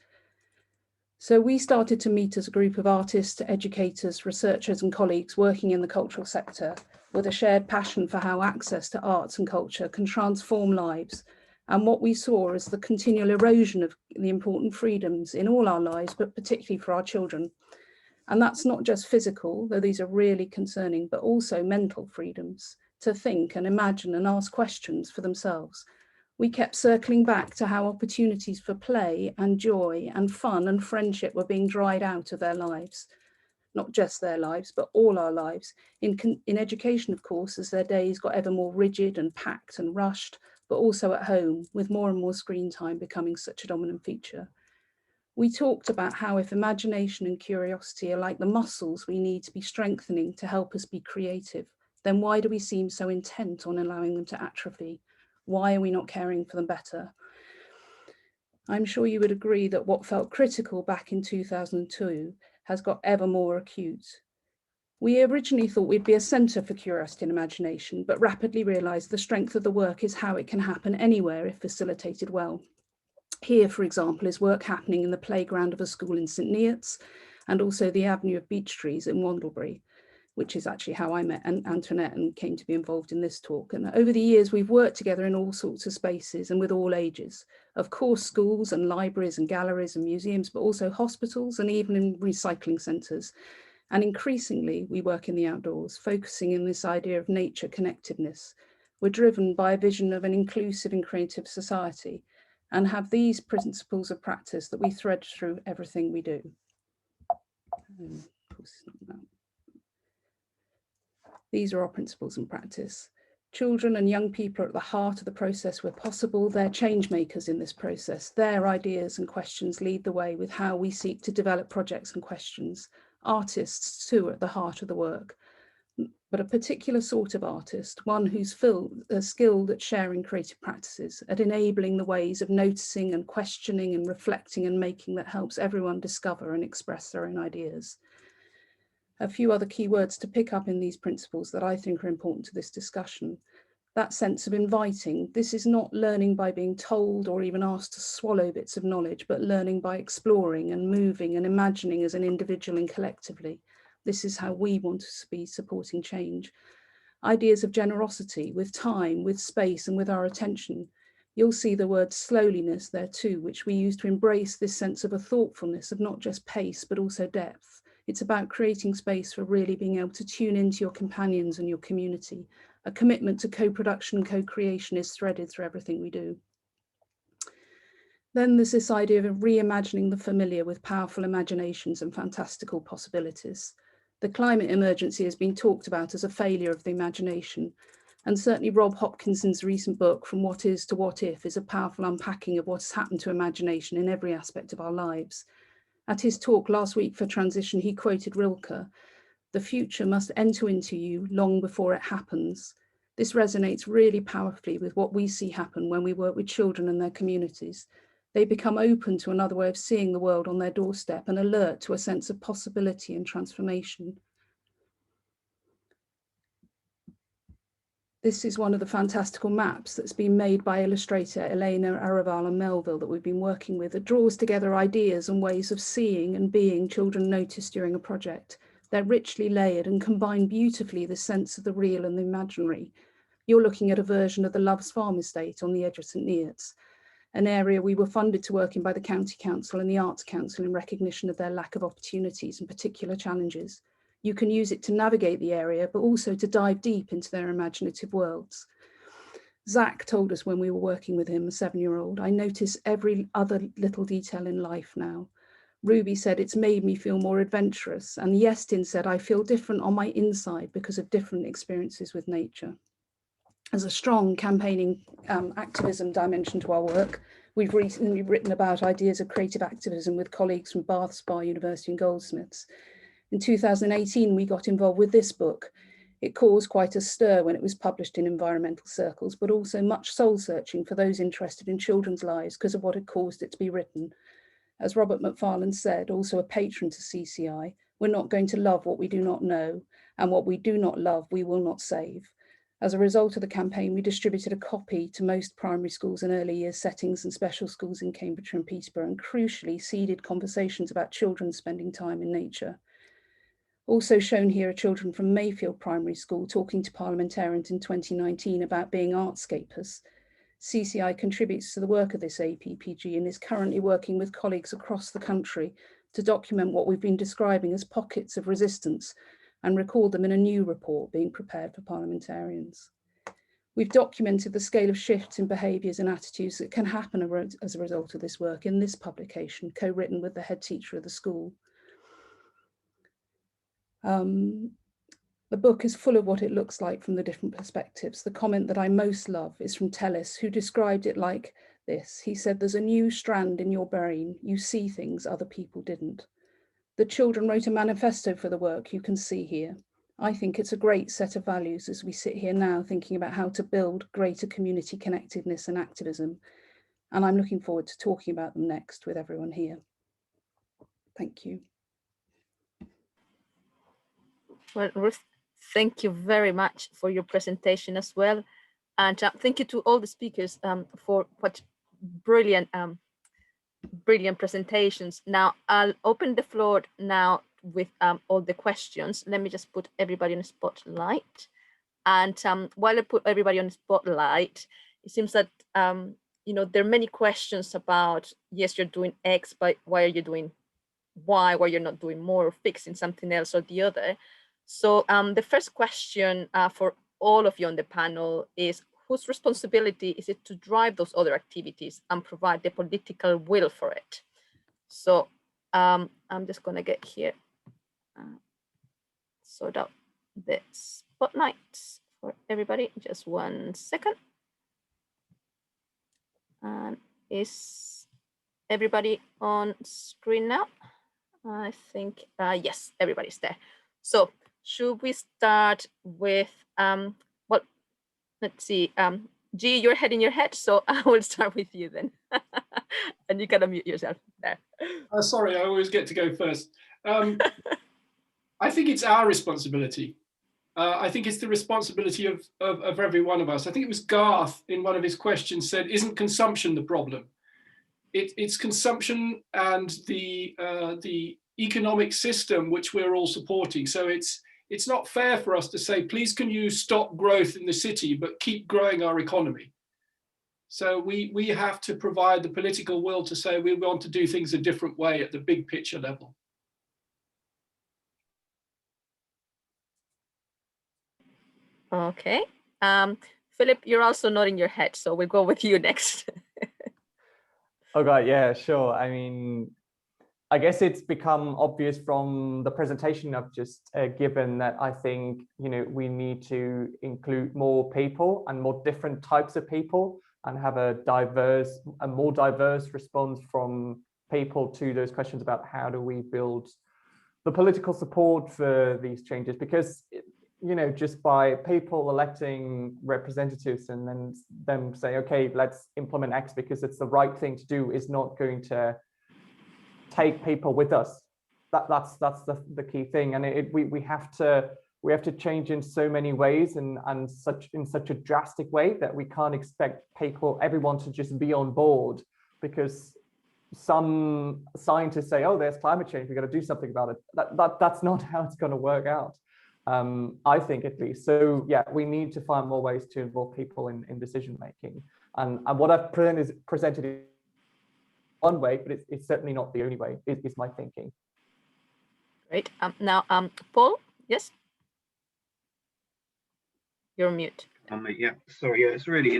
So we started to meet as a group of artists, educators, researchers and colleagues working in the cultural sector with a shared passion for how access to arts and culture can transform lives. And what we saw is the continual erosion of the important freedoms in all our lives, but particularly for our children. And that's not just physical, though these are really concerning, but also mental freedoms. to think and imagine and ask questions for themselves. We kept circling back to how opportunities for play and joy and fun and friendship were being dried out of their lives. Not just their lives, but all our lives. In education, of course, as their days got ever more rigid and packed and rushed, but also at home, with more and more screen time becoming such a dominant feature. We talked about how if imagination and curiosity are like the muscles we need to be strengthening to help us be creative, then why do we seem so intent on allowing them to atrophy? Why are we not caring for them better? I'm sure you would agree that what felt critical back in 2002 has got ever more acute. We originally thought we'd be a centre for curiosity and imagination, but rapidly realised the strength of the work is how it can happen anywhere if facilitated well. Here, for example, is work happening in the playground of a school in St Neots and also the Avenue of Beech Trees in Wandlebury, which is actually how I met Antoinette and came to be involved in this talk. And over the years, we've worked together in all sorts of spaces and with all ages. Of course, schools and libraries and galleries and museums, but also hospitals and even in recycling centres. And increasingly, we work in the outdoors, focusing in this idea of nature connectedness. We're driven by a vision of an inclusive and creative society and have these principles of practice that we thread through everything we do. These are our principles and practice. Children and young people are at the heart of the process where possible. They're change makers in this process. Their ideas and questions lead the way with how we seek to develop projects and questions. Artists too are at the heart of the work, but a particular sort of artist, one who's skilled at sharing creative practices, at enabling the ways of noticing and questioning and reflecting and making that helps everyone discover and express their own ideas. A few other key words to pick up in these principles that I think are important to this discussion. That sense of inviting. This is not learning by being told or even asked to swallow bits of knowledge, but learning by exploring and moving and imagining as an individual and collectively. This is how we want to be supporting change. Ideas of generosity with time, with space and with our attention. You'll see the word slowliness there too, which we use to embrace this sense of a thoughtfulness of not just pace, but also depth. It's about creating space for really being able to tune into your companions and your community. A commitment to co-production and co-creation is threaded through everything we do. Then there's this idea of reimagining the familiar with powerful imaginations and fantastical possibilities. The climate emergency has been talked about as a failure of the imagination. And certainly Rob Hopkinson's recent book, From What Is to What If, is a powerful unpacking of what's happened to imagination in every aspect of our lives. At his talk last week for Transition, he quoted Rilke, "The future must enter into you long before it happens." This resonates really powerfully with what we see happen when we work with children and their communities. They become open to another way of seeing the world on their doorstep and alert to a sense of possibility and transformation. This is one of the fantastical maps that's been made by illustrator Elena Araval and Melville that we've been working with. It draws together ideas and ways of seeing and being children notice during a project. They're richly layered and combine beautifully the sense of the real and the imaginary. You're looking at a version of the Loves Farm estate on the edge of St Neots, an area we were funded to work in by the County Council and the Arts Council in recognition of their lack of opportunities and particular challenges. You can use it to navigate the area, but also to dive deep into their imaginative worlds. Zach told us when we were working with him, a 7-year-old, "I notice every other little detail in life now." Ruby said, "It's made me feel more adventurous." And Yestin said, "I feel different on my inside because of different experiences with nature." As a strong campaigning activism dimension to our work, we've recently written about ideas of creative activism with colleagues from Bath Spa University and Goldsmiths. In 2018, we got involved with this book. It caused quite a stir when it was published in environmental circles, but also much soul searching for those interested in children's lives because of what had caused it to be written. As Robert McFarlane said, also a patron to CCI, we're not going to love what we do not know, and what we do not love, we will not save. As a result of the campaign, we distributed a copy to most primary schools and early years settings and special schools in Cambridgeshire and Peterborough, and crucially seeded conversations about children spending time in nature. Also shown here are children from Mayfield Primary School talking to parliamentarians in 2019 about being artscapers. CCI contributes to the work of this APPG and is currently working with colleagues across the country to document what we've been describing as pockets of resistance and record them in a new report being prepared for parliamentarians. We've documented the scale of shifts in behaviours and attitudes that can happen as a result of this work in this publication, co-written with the head teacher of the school. The book is full of what it looks like from the different perspectives. The comment that I most love is from Tellis, who described it like this. He said, "There's a new strand in your brain. You see things other people didn't." The children wrote a manifesto for the work you can see here. I think it's a great set of values as we sit here now thinking about how to build greater community connectedness and activism. And I'm looking forward to talking about them next with everyone here. Thank you. Well, Ruth, thank you very much for your presentation as well. And thank you to all the speakers for what brilliant presentations. Now, I'll open the floor now with all the questions. Let me just put everybody on the spotlight. And while I put everybody on the spotlight, it seems that you know, there are many questions about, yes, you're doing X, but why are you doing Y? Why you're not doing more or fixing something else or the other? So the first question for all of you on the panel is, whose responsibility is it to drive those other activities and provide the political will for it? So I'm just gonna get here, sort out the spotlights for everybody. Just 1 second. And is everybody on screen now? I think, yes, everybody's there. So should we start with, well, let's see, G, you're head in your head, so I will start with you then. And you can unmute yourself there. Sorry, I always get to go first. I think it's our responsibility. I think it's the responsibility of every one of us. I think it was Garth in one of his questions said, isn't consumption the problem? It's consumption and the economic system which we're all supporting. So it's not fair for us to say, please can you stop growth in the city, but keep growing our economy. So we have to provide the political will to say we want to do things a different way at the big picture level. Okay. Philip, you're also nodding your head, so we'll go with you next. Okay, yeah, sure. I mean, I guess it's become obvious from the presentation I've just given that I think, you know, we need to include more people and more different types of people and have a more diverse response from people to those questions about how do we build the political support for these changes, because, you know, just by people electing representatives and then them say, okay, let's implement X because it's the right thing to do, is not going to take people with us. That's the key thing, and we have to change in so many ways and in such a drastic way that we can't expect everyone to just be on board because some scientists say, oh, there's climate change, we've got to do something about it. That's not how it's going to work out. I think, at least. So yeah, we need to find more ways to involve people in decision making. And what I've presented is one way, but it's certainly not the only way, is my thinking. Great. Now, Paul, yes? You're mute. Yeah, sorry. Yeah,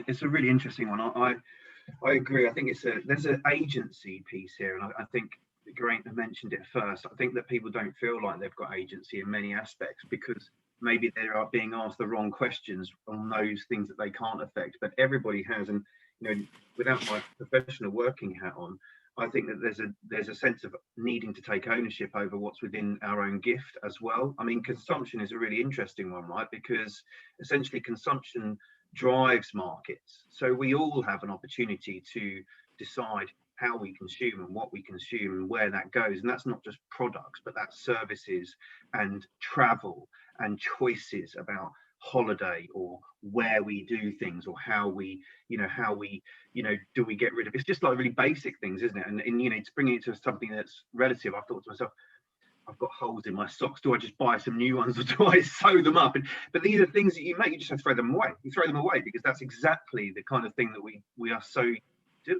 it's a really interesting one. I agree. I think there's an agency piece here, and I think Geraint mentioned it first. I think that people don't feel like they've got agency in many aspects because maybe they are being asked the wrong questions on those things that they can't affect. But everybody has, and you know, without my professional working hat on, I think that there's a sense of needing to take ownership over what's within our own gift as well. I mean, consumption is a really interesting one, right? Because essentially consumption drives markets. So we all have an opportunity to decide how we consume and what we consume and where that goes. And that's not just products, but that's services and travel and choices about holiday or where we do things or how we do we get rid of, it's just like really basic things, isn't it? And you know, to bring it to something that's relative, I thought to myself, I've got holes in my socks, do I just buy some new ones or do I sew them up? But these are things that you make, you just have to throw them away. You throw them away because that's exactly the kind of thing that we are so doing.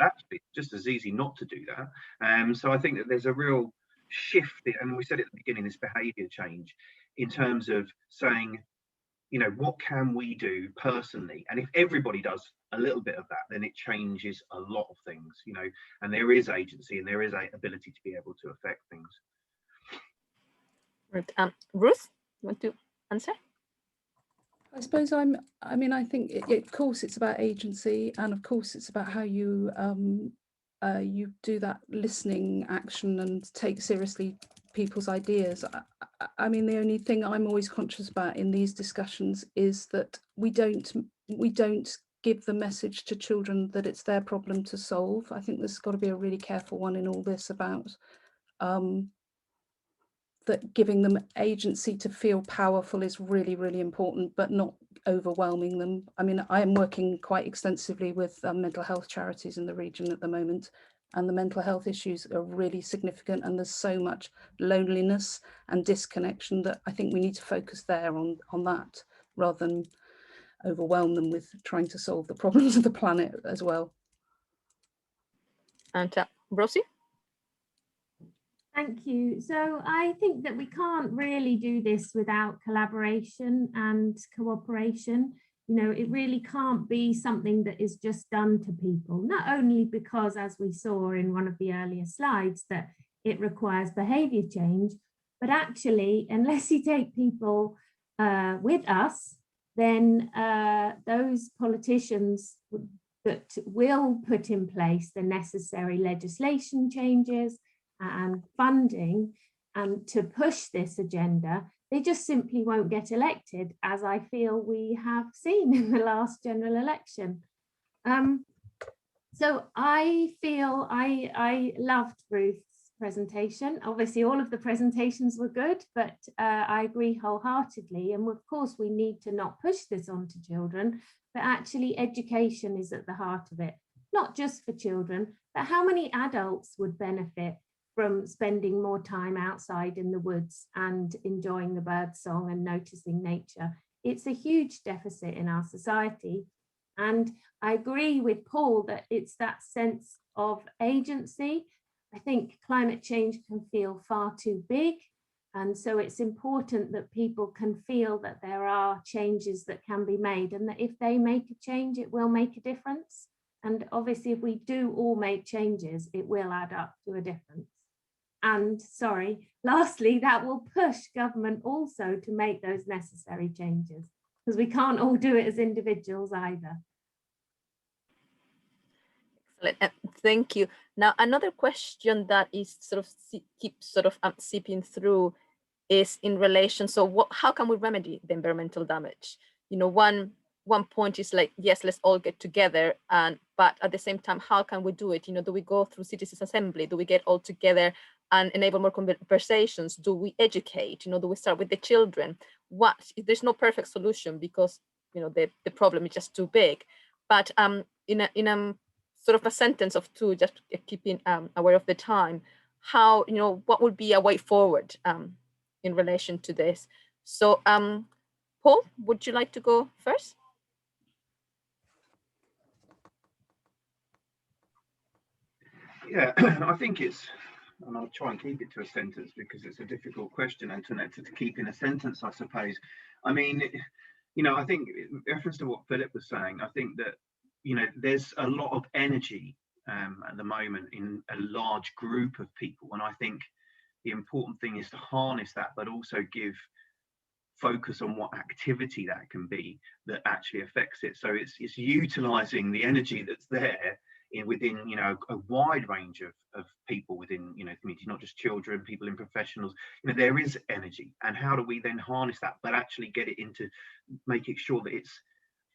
Actually, just as easy not to do that. So I think that there's a real shift, and we said at the beginning, this behaviour change in terms of saying, you know, what can we do personally? And if everybody does a little bit of that, then it changes a lot of things, you know, and there is agency and there is a ability to be able to affect things. Right. Ruth, you want to answer? I suppose I think of course it's about agency, and of course it's about how you you do that listening action and take seriously people's ideas. I mean, the only thing I'm always conscious about in these discussions is that we don't give the message to children that it's their problem to solve. I think there's got to be a really careful one in all this about that giving them agency to feel powerful is really, really important, but not overwhelming them. I mean, I am working quite extensively with mental health charities in the region at the moment, and the mental health issues are really significant, and there's so much loneliness and disconnection that I think we need to focus there on that, rather than overwhelm them with trying to solve the problems of the planet as well. And Rosy? Thank you. So I think that we can't really do this without collaboration and cooperation. You know, it really can't be something that is just done to people, not only because, as we saw in one of the earlier slides, that it requires behavior change, but actually, unless you take people with us, then those politicians that will put in place the necessary legislation changes and funding and to push this agenda, they just simply won't get elected, as I feel we have seen in the last general election. So I feel I loved Ruth's presentation. Obviously, all of the presentations were good, but I agree wholeheartedly. And of course, we need to not push this onto children, but actually education is at the heart of it, not just for children, but how many adults would benefit from spending more time outside in the woods and enjoying the bird song and noticing nature. It's a huge deficit in our society. And I agree with Paul that it's that sense of agency. I think climate change can feel far too big. And so it's important that people can feel that there are changes that can be made, and that if they make a change, it will make a difference. And obviously, if we do all make changes, it will add up to a difference. And lastly, that will push government also to make those necessary changes, because we can't all do it as individuals either. Excellent. Thank you. Now, another question that is keeps seeping through is in relation. So how can we remedy the environmental damage? You know, one point is like, yes, let's all get together, but at the same time, how can we do it? You know, do we go through citizens' assembly? Do we get all together and enable more conversations? Do we educate? You know, do we start with the children? There's no perfect solution, because, you know, the problem is just too big. But in a sort of a sentence of two, just keeping aware of the time, how, you know, what would be a way forward in relation to this? So Paul, would you like to go first? Yeah, I think and I'll try and keep it to a sentence because it's a difficult question, Antoinette, to keep in a sentence, I suppose. I mean, you know, I think in reference to what Philip was saying, I think that, you know, there's a lot of energy at the moment in a large group of people. And I think the important thing is to harness that, but also give focus on what activity that can be that actually affects it. So it's utilizing the energy that's there within, you know, a wide range of people within, you know, community, not just children, people in professionals. You know, there is energy, and how do we then harness that, but actually get it into making sure that it's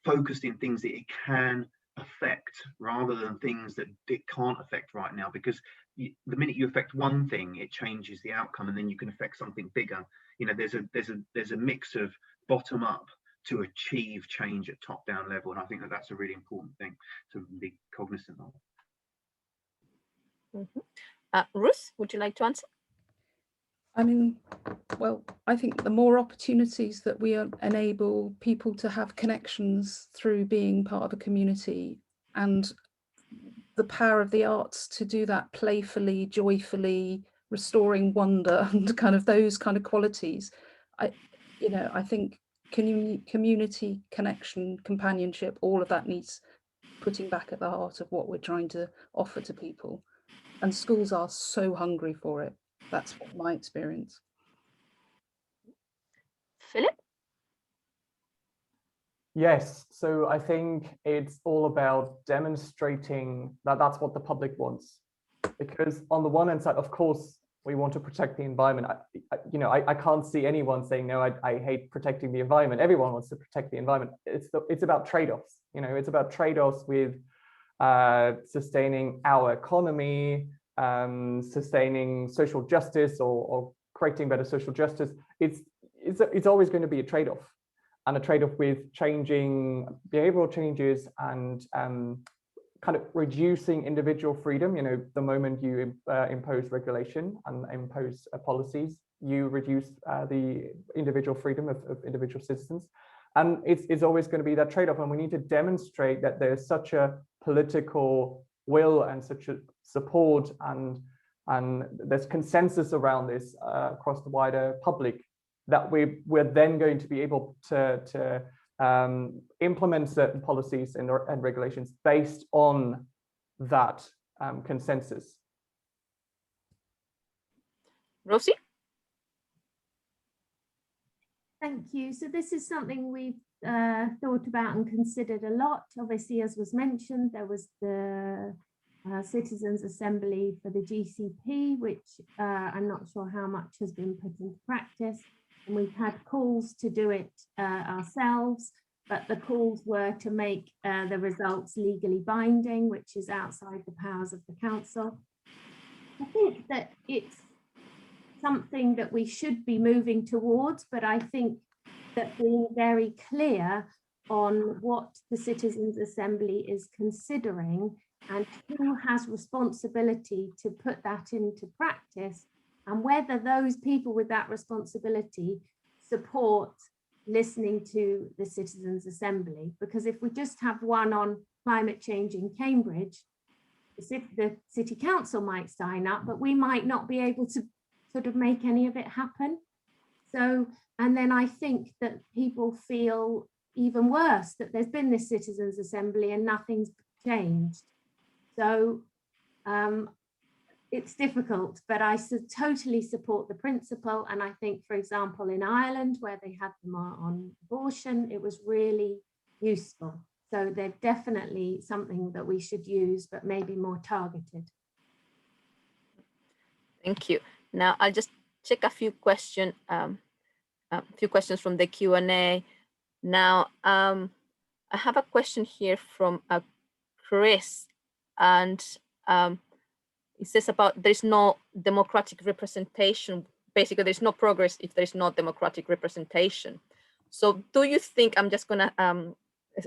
focused in things that it can affect rather than things that it can't affect right now, because the minute you affect one thing, it changes the outcome, and then you can affect something bigger. You know, there's a mix of bottom up to achieve change at top down level, and I think that that's a really important thing to be cognizant of. Ruth, would you like to answer? I mean, well, I think the more opportunities that we enable people to have connections through being part of a community, and the power of the arts to do that playfully, joyfully, restoring wonder and kind of those kind of qualities, I think community connection, companionship, all of that needs putting back at the heart of what we're trying to offer to people. And schools are so hungry for it. That's my experience. Philip? Yes, so I think it's all about demonstrating that that's what the public wants. Because on the one hand side, of course, we want to protect the environment. I can't see anyone saying, no, I hate protecting the environment. Everyone wants to protect the environment. It's about trade-offs. It's about trade-offs with sustaining our economy, sustaining social justice, or creating better social justice. It's always going to be a trade-off, and a trade-off with changing behavioral changes and kind of reducing individual freedom. The moment you impose regulation and impose policies, you reduce the individual freedom of individual citizens. And it's always going to be that trade-off. And we need to demonstrate that there's such a political will and such a support and there's consensus around this across the wider public, that we're then going to be able to implement certain policies and regulations based on that consensus. Rosy? Thank you. So this is something we've thought about and considered a lot. Obviously, as was mentioned, there was the Citizens Assembly for the GCP, which I'm not sure how much has been put into practice. And we've had calls to do it ourselves, but the calls were to make the results legally binding, which is outside the powers of the council. I think that it's something that we should be moving towards, but I think that being very clear on what the Citizens Assembly is considering and who has responsibility to put that into practice, and whether those people with that responsibility support listening to the Citizens Assembly. Because if we just have one on climate change in Cambridge, the City Council might sign up, but we might not be able to sort of make any of it happen. So, and then I think that people feel even worse that there's been this Citizens Assembly and nothing's changed. So it's difficult, but I totally support the principle. And I think, for example, in Ireland, where they had them on abortion, it was really useful. So they're definitely something that we should use, but maybe more targeted. Thank you. Now I'll just check a few questions from the Q&A. Now I have a question here from Chris, and it says about there's no democratic representation. Basically, there's no progress if there's no democratic representation. So do you think, I'm just gonna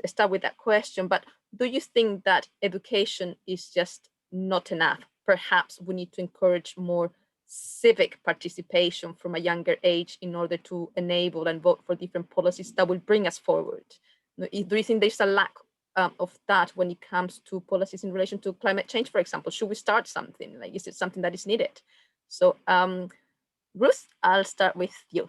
start with that question, but do you think that education is just not enough? Perhaps we need to encourage more civic participation from a younger age in order to enable and vote for different policies that will bring us forward. Do you think there's a lack of that when it comes to policies in relation to climate change, for example? Should we start something? Like, is it something that is needed? So Ruth, I'll start with you.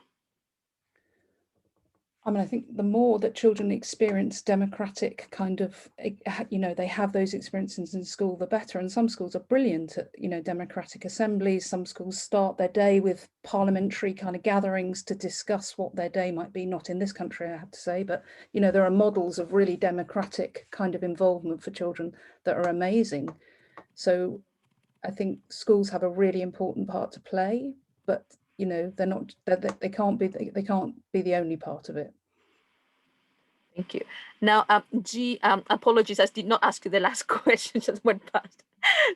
I mean, I think the more that children experience democratic kind of, they have those experiences in school, the better. And some schools are brilliant at, democratic assemblies. Some schools start their day with parliamentary kind of gatherings to discuss what their day might be. Not in this country, I have to say, but, there are models of really democratic kind of involvement for children that are amazing. So I think schools have a really important part to play, but they're not, they can't be the only part of it. Thank you. Now, G, apologies, I did not ask you the last question, just went past.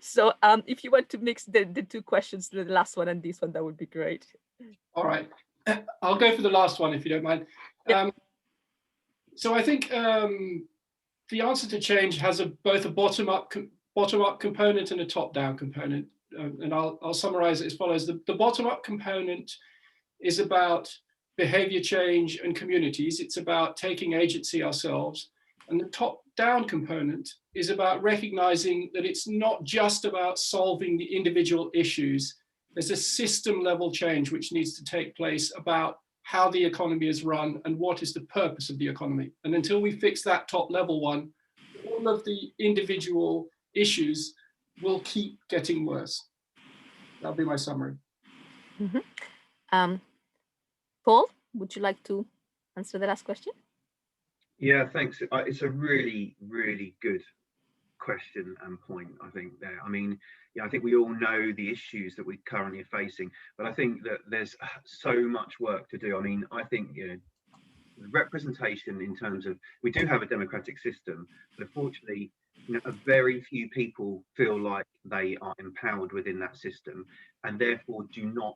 So if you want to mix the two questions, the last one and this one, that would be great. All right, I'll go for the last one if you don't mind. Yep. So I think the answer to change has both a bottom-up component and a top-down component. And I'll summarize it as follows. The bottom-up component is about behavior change and communities. It's about taking agency ourselves. And the top-down component is about recognizing that it's not just about solving the individual issues. There's a system-level change which needs to take place about how the economy is run and what is the purpose of the economy. And until we fix that top level one, all of the individual issues will keep getting worse. That'll be my summary. Paul, would you like to answer the last question? Yeah, thanks. It's a really, really good question and point, I think, there. I mean, yeah, I think we all know the issues that we currently are facing, but I think that there's so much work to do. I mean, I think, you know, representation in terms of, we do have a democratic system, but unfortunately, you know, a very few people feel like they are empowered within that system and therefore do not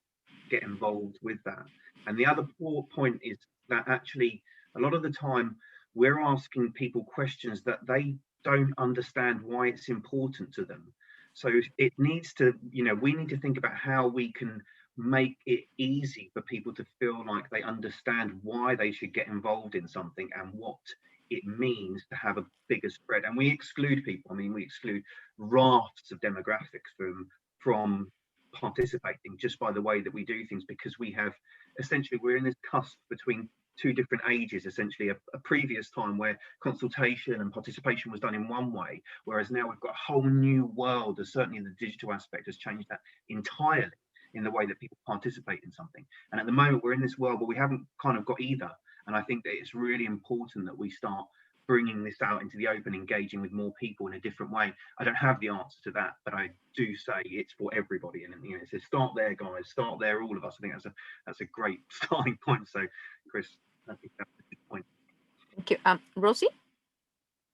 get involved with that. And the other point is that actually a lot of the time we're asking people questions that they don't understand why it's important to them. So it needs to, you know, we need to think about how we can make it easy for people to feel like they understand why they should get involved in something and what it means to have a bigger spread. And we exclude people. I mean, we exclude rafts of demographics from participating just by the way that we do things, because we have essentially, we're in this cusp between two different ages, essentially a previous time where consultation and participation was done in one way, whereas now we've got a whole new world, as certainly the digital aspect has changed that entirely in the way that people participate in something. And at the moment we're in this world, but we haven't kind of got either. And I think that it's really important that we start bringing this out into the open, engaging with more people in a different way. I don't have the answer to that, but I do say it's for everybody. And you know, so start there, guys, start there, all of us. I think that's a great starting point. So, Chris, I think that's a good point. Thank you. Rosy?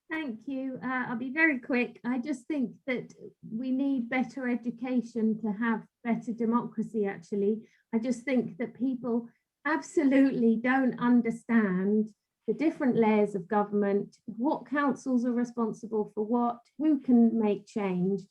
Thank you. I'll be very quick. I just think that we need better education to have better democracy, actually. I just think that people absolutely don't understand the different layers of government, what councils are responsible for what, who can make change.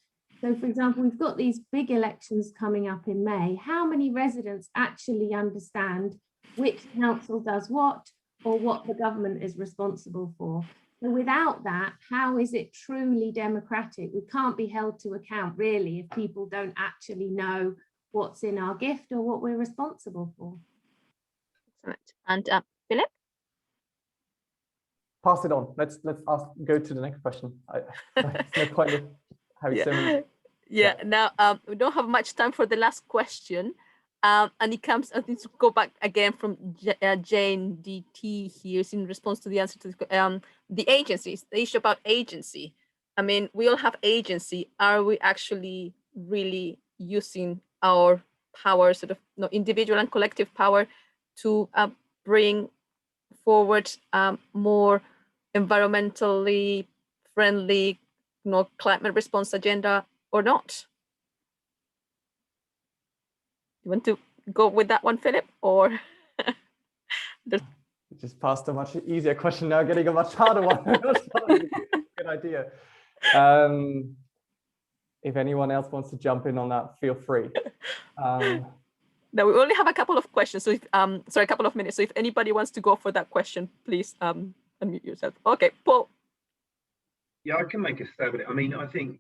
So, for example, we've got these big elections coming up in May. How many residents actually understand which council does what or what the government is responsible for? So without that, how is it truly democratic? We can't be held to account, really, if people don't actually know what's in our gift or what we're responsible for. Excellent. And Philipp? Pass it on. Let's go to the next question. It's no point in having so many. Yeah. Now we don't have much time for the last question, and it comes. I need to go back again from Jane DT here. Is in response to the answer to the agencies. The issue about agency. I mean, we all have agency. Are we actually really using our power, sort of, you know, individual and collective power, to bring forward more environmentally friendly, you know, climate response agenda or not? You want to go with that one, Philipp, or? Just passed a much easier question now, getting a much harder one. Good idea. If anyone else wants to jump in on that, feel free. No, we only have a couple of questions. So, if, sorry, a couple of minutes. So, if anybody wants to go for that question, please unmute yourself. Okay, Paul. Yeah, I can make a stab at it. I mean, I think,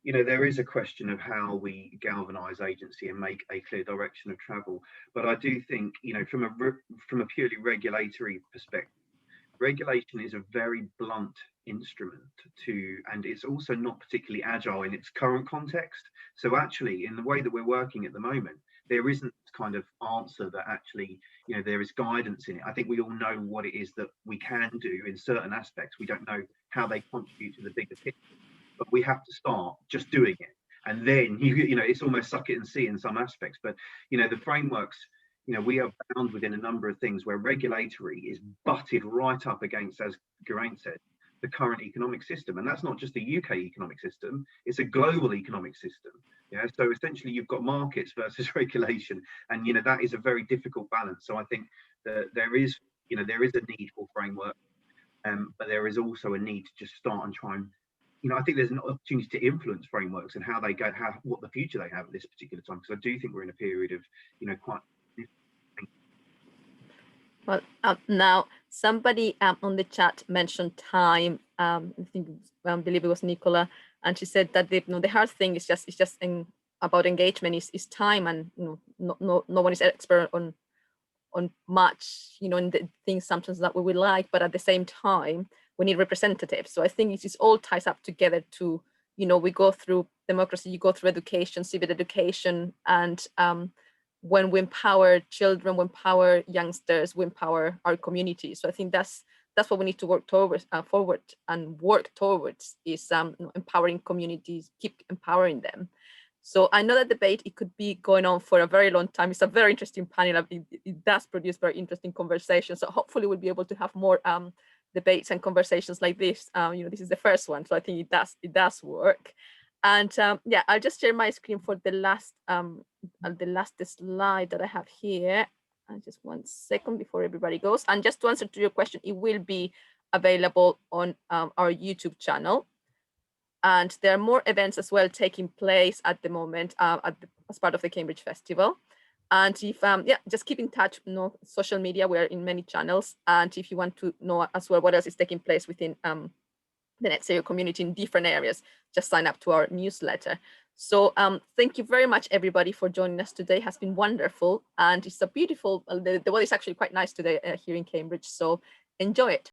you know, there is a question of how we galvanise agency and make a clear direction of travel. But I do think, you know, from a purely regulatory perspective, regulation is a very blunt instrument and it's also not particularly agile in its current context. So actually, in the way that we're working at the moment, there isn't kind of answer that actually, you know, there is guidance in it. I think we all know what it is that we can do in certain aspects. We don't know how they contribute to the bigger picture, but we have to start just doing it. And then, you know, it's almost suck it and see in some aspects. But, you know, the frameworks, you know, we are bound within a number of things where regulatory is butted right up against, as Geraint said, the current economic system. And that's not just a UK economic system, it's a global economic system. Yeah, so essentially you've got markets versus regulation, and you know that is a very difficult balance. So I think that there is a need for framework, but there is also a need to just start and try and, you know, I think there's an opportunity to influence frameworks and how they go, what the future they have at this particular time, because I do think we're in a period of, you know, quite. Well, now somebody on the chat mentioned time. I think I believe it was Nicola, and she said that the hard thing is just about engagement is time, and you know, no one is expert on much, in the things sometimes that we would like, but at the same time, we need representatives. So I think it is all ties up together to, we go through democracy, you go through education, civic education, and when we empower children, we empower youngsters, we empower our community. So I think that's what we need to work towards, is empowering communities, keep empowering them. So I know that debate, it could be going on for a very long time. It's a very interesting panel. It does produce very interesting conversations. So hopefully we'll be able to have more debates and conversations like this. This is the first one, so I think it does work. And yeah, I'll just share my screen for the last slide that I have here. Just 1 second before everybody goes. And just to answer to your question, it will be available on our YouTube channel. And there are more events as well taking place at the moment as part of the Cambridge Festival. And if, just keep in touch, social media, we're in many channels. And if you want to know as well what else is taking place within the Net Zero community in different areas, just sign up to our newsletter. So thank you very much, everybody, for joining us today. It has been wonderful. And it's a beautiful, the weather is actually quite nice today here in Cambridge. So enjoy it.